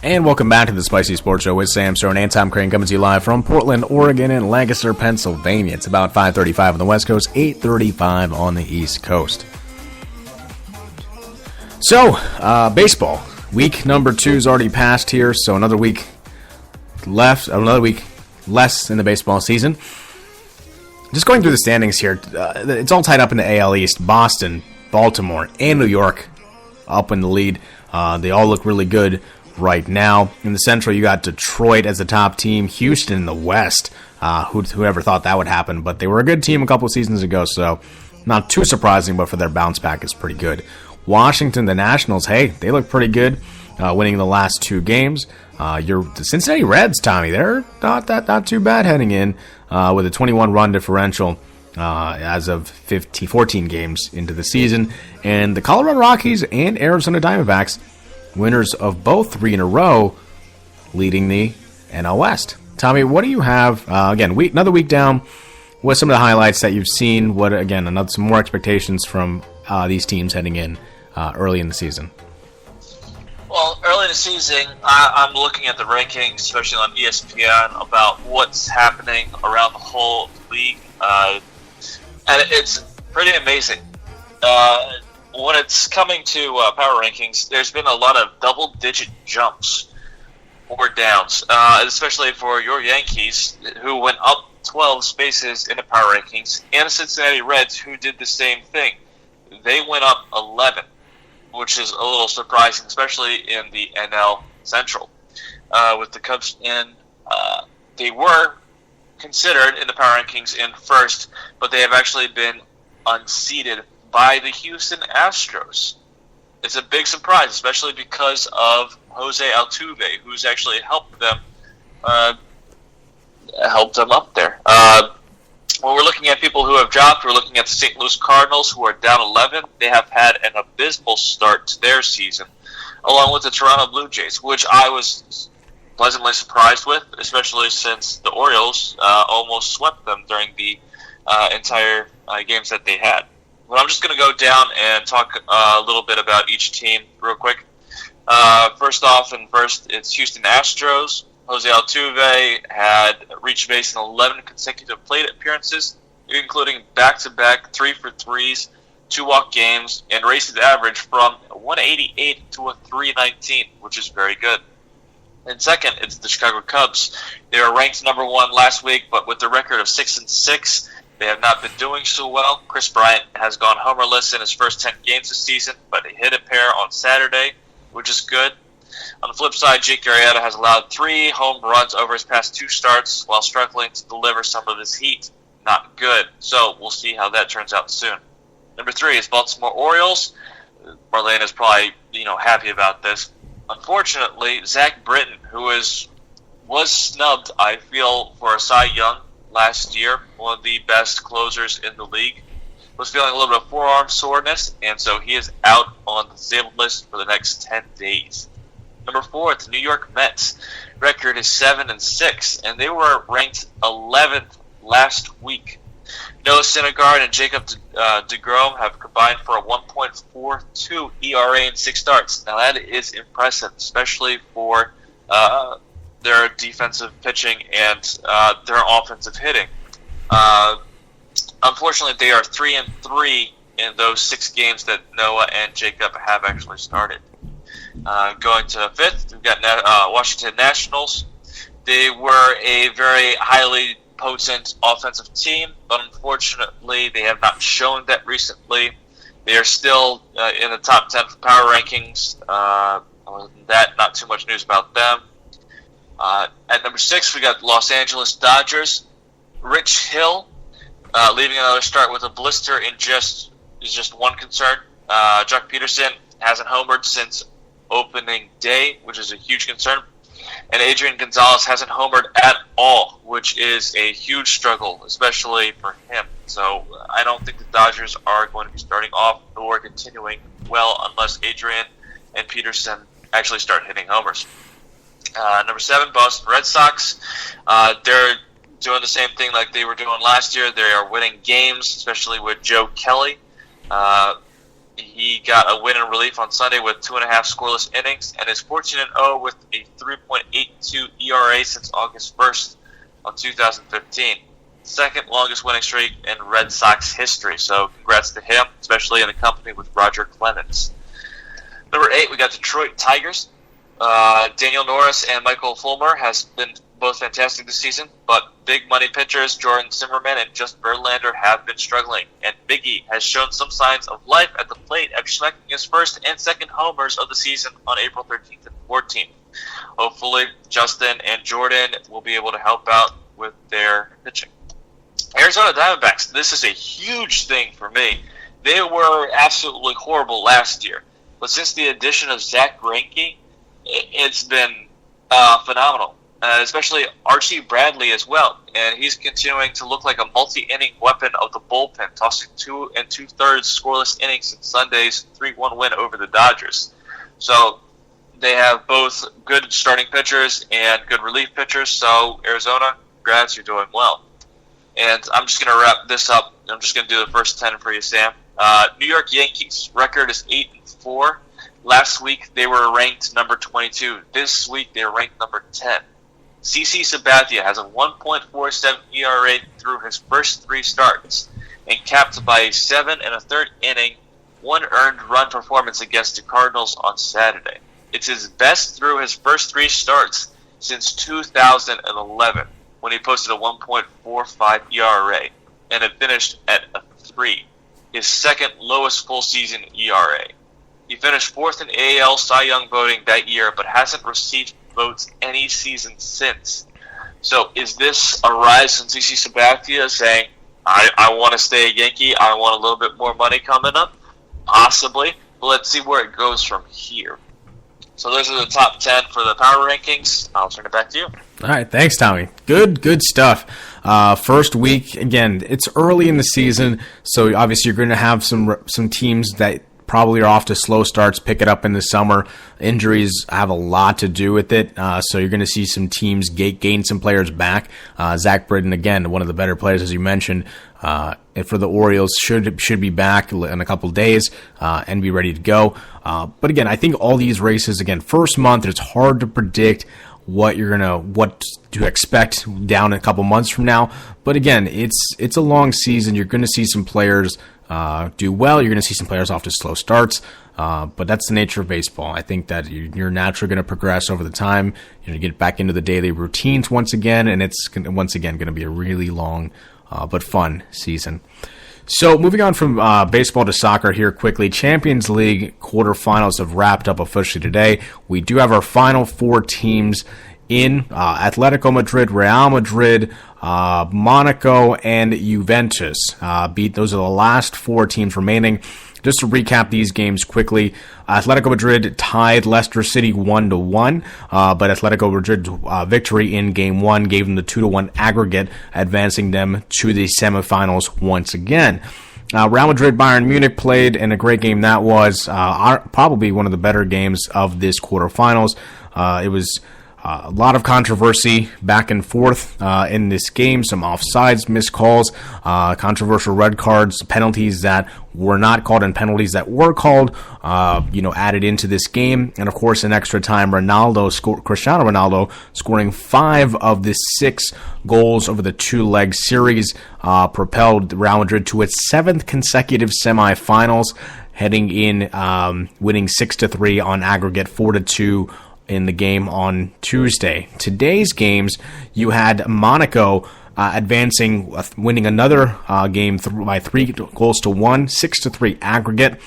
And welcome back to the Spicy Sports Show with Sam Stone and Tom Crane, coming to you live from Portland, Oregon, and Lancaster, Pennsylvania. It's about 5:35 on the West Coast, 8:35 on the East Coast. So, baseball. Week number 2 is already passed here, so another week left, another week less in the baseball season. Just going through the standings here, it's all tied up in the AL East. Boston, Baltimore, and New York up in the lead. They all look really good right now. In the Central, you got Detroit as the top team, Houston in the West. Whoever thought that would happen, but they were a good team a couple of seasons ago, so not too surprising, but for their bounce back, it's pretty good. Washington, the Nationals, hey, they look pretty good, winning the last 2 games. The Cincinnati Reds, Tommy, they're not too bad heading in with a 21-run differential as of 14 games into the season. And the Colorado Rockies and Arizona Diamondbacks, winners of both 3 in a row, leading the NL West. Tommy, what do you have? Another week down. What's some of the highlights that you've seen? Some more expectations from these teams heading in early in the season? Well, early in the season, I'm looking at the rankings, especially on ESPN, about what's happening around the whole league. And it's pretty amazing. When it's coming to power rankings, there's been a lot of double-digit jumps or downs, especially for your Yankees, who went up 12 spaces in the power rankings, and the Cincinnati Reds, who did the same thing. They went up 11, which is a little surprising, especially in the NL Central. With the Cubs in, they were considered in the power rankings in first, but they have actually been unseated by the Houston Astros. It's a big surprise, especially because of Jose Altuve, who's actually helped them up there. When we're looking at people who have dropped, we're looking at the St. Louis Cardinals, who are down 11. They have had an abysmal start to their season, along with the Toronto Blue Jays, which I was pleasantly surprised with, especially since the Orioles almost swept them during the entire games that they had. But I'm just going to go down and talk a little bit about each team real quick. First, it's Houston Astros. Jose Altuve had reached base in 11 consecutive plate appearances, including back-to-back 3-for-3s, 2-walk games, and raised his average from 188 to a 319, which is very good. And second, it's the Chicago Cubs. They were ranked number 1 last week, but with a record of 6-6, they have not been doing so well. Chris Bryant has gone homerless in his first 10 games this season, but he hit a pair on Saturday, which is good. On the flip side, Jake Arrieta has allowed 3 home runs over his past 2 starts while struggling to deliver some of his heat. Not good. So we'll see how that turns out soon. Number 3 is Baltimore Orioles. Marlene is probably happy about this. Unfortunately, Zach Britton, who was snubbed, I feel, for a Cy Young last year, one of the best closers in the league, was feeling a little bit of forearm soreness, and so he is out on the disabled list for the next 10 days. Number 4, it's the New York Mets. Record is 7-6, and they were ranked 11th last week. Noah Syndergaard and Jacob deGrom have combined for a 1.42 ERA in 6 starts. Now that is impressive, especially for their defensive pitching and their offensive hitting. Unfortunately, they are 3-3 in those 6 games that Noah and Jacob have actually started. Going to 5th, we've got Washington Nationals. They were a very highly potent offensive team, but unfortunately they have not shown that recently. They are still in the top 10 for power rankings. Other than that, not too much news about them. At number 6, we got Los Angeles Dodgers. Rich Hill leaving another start with a blister is just one concern. Jock Peterson hasn't homered since opening day, which is a huge concern. And Adrian Gonzalez hasn't homered at all, which is a huge struggle, especially for him. So I don't think the Dodgers are going to be starting off or continuing well unless Adrian and Peterson actually start hitting homers. Number 7, Boston Red Sox. They're doing the same thing like they were doing last year. They are winning games, especially with Joe Kelly. He got a win in relief on Sunday with 2.5 scoreless innings and is 14-0 with a 3.82 ERA since August 1st of 2015. Second longest winning streak in Red Sox history. So congrats to him, especially in the company with Roger Clemens. Number 8, we got Detroit Tigers. Daniel Norris and Michael Fulmer has been both fantastic this season, but big money pitchers Jordan Zimmermann and Justin Verlander have been struggling, and Biggie has shown some signs of life at the plate after smacking his first and second homers of the season on April 13th and 14th. Hopefully, Justin and Jordan will be able to help out with their pitching. Arizona Diamondbacks, this is a huge thing for me. They were absolutely horrible last year, but since the addition of Zach Greinke, it's been phenomenal. Especially Archie Bradley as well, and he's continuing to look like a multi-inning weapon of the bullpen, tossing 2 2/3 scoreless innings in Sunday's 3-1 win over the Dodgers. So they have both good starting pitchers and good relief pitchers. So Arizona, congrats, you're doing well. And I'm just going to wrap this up. I'm just going to do the first 10 for you, Sam. New York Yankees record is 8-4. Last week they were ranked number 22. This week they are ranked number 10. CC Sabathia has a 1.47 ERA through his first 3 starts, and capped by a 7 1/3 inning, 1 earned run performance against the Cardinals on Saturday. It's his best through his first 3 starts since 2011, when he posted a 1.45 ERA, and it finished at a 3, his second lowest full season ERA. He finished 4th in AL Cy Young voting that year, but hasn't received votes any season since. So is this a rise from CC Sabathia saying, I want to stay a Yankee, I want a little bit more money coming up? Possibly, but let's see where it goes from here. So those are the top 10 for the power rankings. I'll turn it back to you. All right, thanks, Tommy. Good stuff. First week, again, it's early in the season, so obviously you're going to have some teams that probably are off to slow starts, pick it up in the summer. Injuries have a lot to do with it, so you're going to see some teams gain some players back. Zach Britton, again, one of the better players, as you mentioned, and for the Orioles, should be back in a couple days and be ready to go. But again, I think all these races, again, first month, it's hard to predict what to expect down a couple months from now. But again, it's a long season. You're going to see some players do well. You're going to see some players off to slow starts, but that's the nature of baseball. I think that you're naturally going to progress over the time. You're going to get back into the daily routines once again, and it's once again going to be a really long but fun season. So moving on from baseball to soccer here quickly, Champions League quarterfinals have wrapped up officially today. We do have our final 4 teams in Atletico Madrid, Real Madrid, Monaco, and Juventus. Those are the last 4 teams remaining. Just to recap these games quickly, Atletico Madrid tied Leicester City 1-1, but Atletico Madrid's victory in Game 1 gave them the 2-1 aggregate, advancing them to the semifinals once again. Real Madrid Bayern Munich played in a great game. That was probably one of the better games of this quarterfinals. It was a lot of controversy back and forth in this game. Some offsides, missed calls, controversial red cards, penalties that were not called, and penalties that were called, added into this game. And of course, in extra time, Cristiano Ronaldo scoring 5 of the 6 goals over the 2-leg series propelled Real Madrid to its 7th consecutive semifinals, heading in, winning 6-3 on aggregate, 4-2 in the game on Tuesday. Today's games, you had Monaco advancing, winning another game by 3-1, 6-3 aggregate.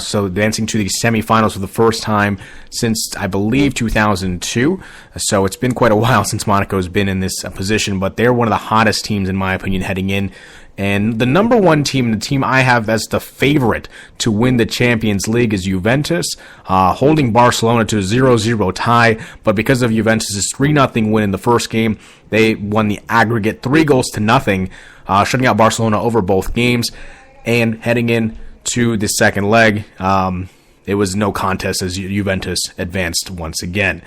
So advancing to the semifinals for the first time since, I believe, 2002. So it's been quite a while since Monaco has been in this position, but they're one of the hottest teams, in my opinion, heading in. And the number 1 team, the team I have as the favorite to win the Champions League, is Juventus, holding Barcelona to a 0-0 tie. But because of Juventus' 3-0 win in the first game, they won the aggregate 3-0, shutting out Barcelona over both games. And heading in to the second leg, it was no contest as Juventus advanced once again.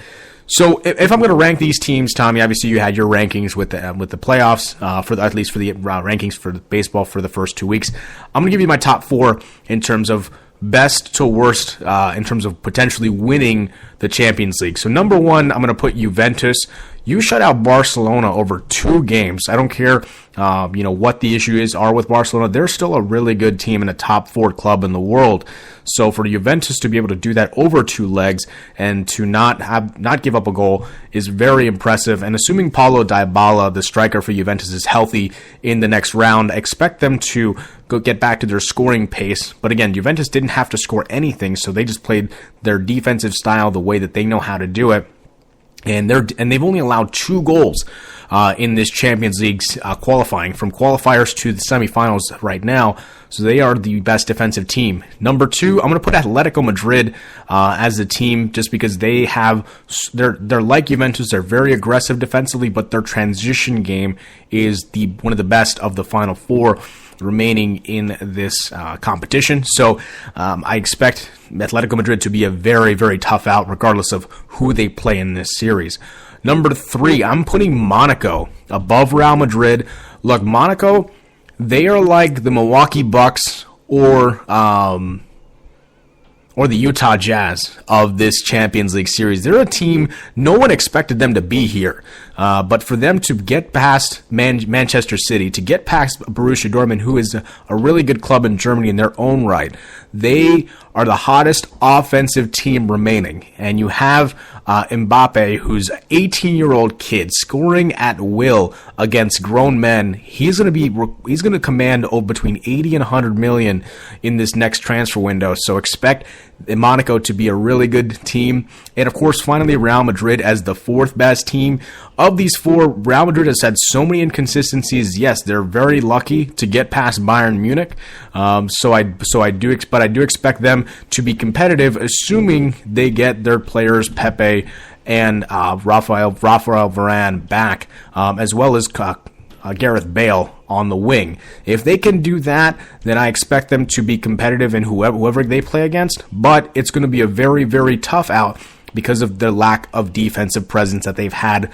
So if I'm going to rank these teams, Tommy, obviously you had your rankings with the playoffs, at least for the rankings for baseball for the first 2 weeks. I'm going to give you my top 4 in terms of best to worst in terms of potentially winning the Champions League. So number one, I'm going to put Juventus. You shut out Barcelona over 2 games. I don't care, what the issues are with Barcelona. They're still a really good team and a top 4 club in the world. So for Juventus to be able to do that over 2 legs and to not give up a goal is very impressive. And assuming Paulo Dybala, the striker for Juventus, is healthy in the next round, expect them to get back to their scoring pace. But again, Juventus didn't have to score anything, so they just played their defensive style the way that they know how to do it. And they've only allowed 2 goals in this Champions League qualifying, from qualifiers to the semifinals right now. So they are the best defensive team. Number 2, I'm going to put Atletico Madrid as a team, just because they're like Juventus. They're very aggressive defensively, but their transition game is one of the best of the final 4 remaining in this competition. So I expect Atletico Madrid to be a very, very tough out, regardless of who they play in this series. Number 3, I'm putting Monaco above Real Madrid. Look, Monaco, they are like the Milwaukee Bucks or the Utah Jazz of this Champions League series. They're a team, no one expected them to be here. But for them to get past Manchester City, to get past Borussia Dortmund, who is a really good club in Germany in their own right, they are the hottest offensive team remaining. And you have Mbappe, who's an 18-year-old kid scoring at will against grown men. He's going to command between 80 and 100 million in this next transfer window. So expect Monaco to be a really good team. And of course, finally, Real Madrid as the 4th best team. Of these 4, Real Madrid has had so many inconsistencies. Yes, they're very lucky to get past Bayern Munich. I do expect them to be competitive, assuming they get their players Pepe and Rafael Varane back, as well as Gareth Bale on the wing. If they can do that, then I expect them to be competitive in whoever they play against. But it's going to be a very, very tough out because of the lack of defensive presence that they've had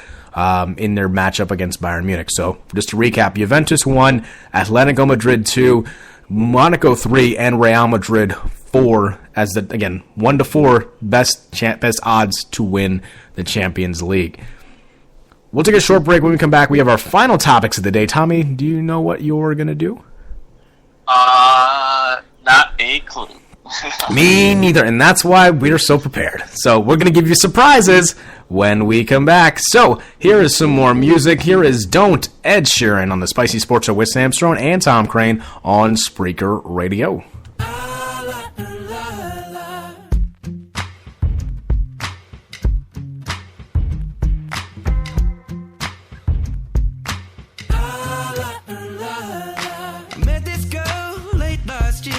in their matchup against Bayern Munich. So just to recap, Juventus 1, Atletico Madrid 2, Monaco 3, and Real Madrid 4 as the, again, 1 to 4 best odds to win the Champions League. We'll take a short break. When we come back, we have our final topics of the day. Tommy, do you know what you're going to do? Not a clue. Me neither, and that's why we're so prepared. So we're going to give you surprises when we come back. So here is some more music. Here is Don't, Ed Sheeran on the Spicy Sports Show with Sam Strone and Tom Crane on Spreaker Radio.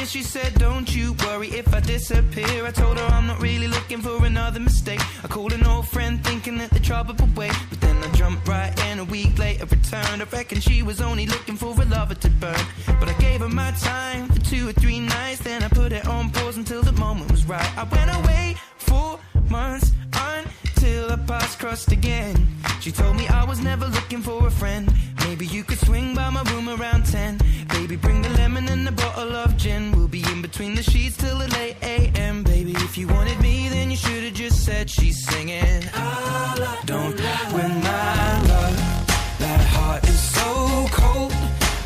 She said, don't you worry if I disappear. I told her I'm not really looking for another mistake. I called an old friend thinking that the trouble would wait, but then I jumped right in. A week later returned. I reckon she was only looking for a lover to burn, but I gave her my time for 2 or 3 nights. Then I put it on pause until the moment was right. I went away 4 months until our paths crossed again. She told me I was never looking for a friend. Maybe you could swing by my room around 10. Baby, bring the lemon and a bottle of gin. We'll be in between the sheets till the late a.m. Baby, if you wanted me, then you should have just said she's singing. Don't win my love. That heart is so cold,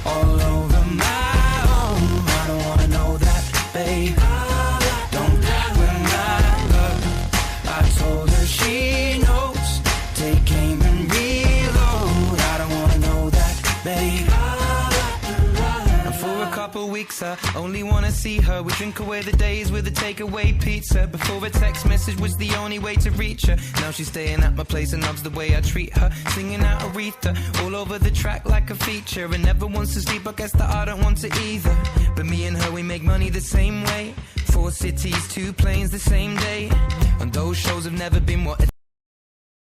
all over my own. I don't wanna know that, babe. Don't win my love. I told her she knows. Take aim and reload. I don't wanna know that, babe. And for a couple weeks I only wanna see her. We drink away the days with a takeaway pizza. Before a text message was the only way to reach her. Now she's staying at my place and loves the way I treat her. Singing out Aretha all over the track like a feature. And never wants to sleep, I guess that I don't want to either. But me and her, we make money the same way. 4 cities, 2 planes the same day. And those shows have never been what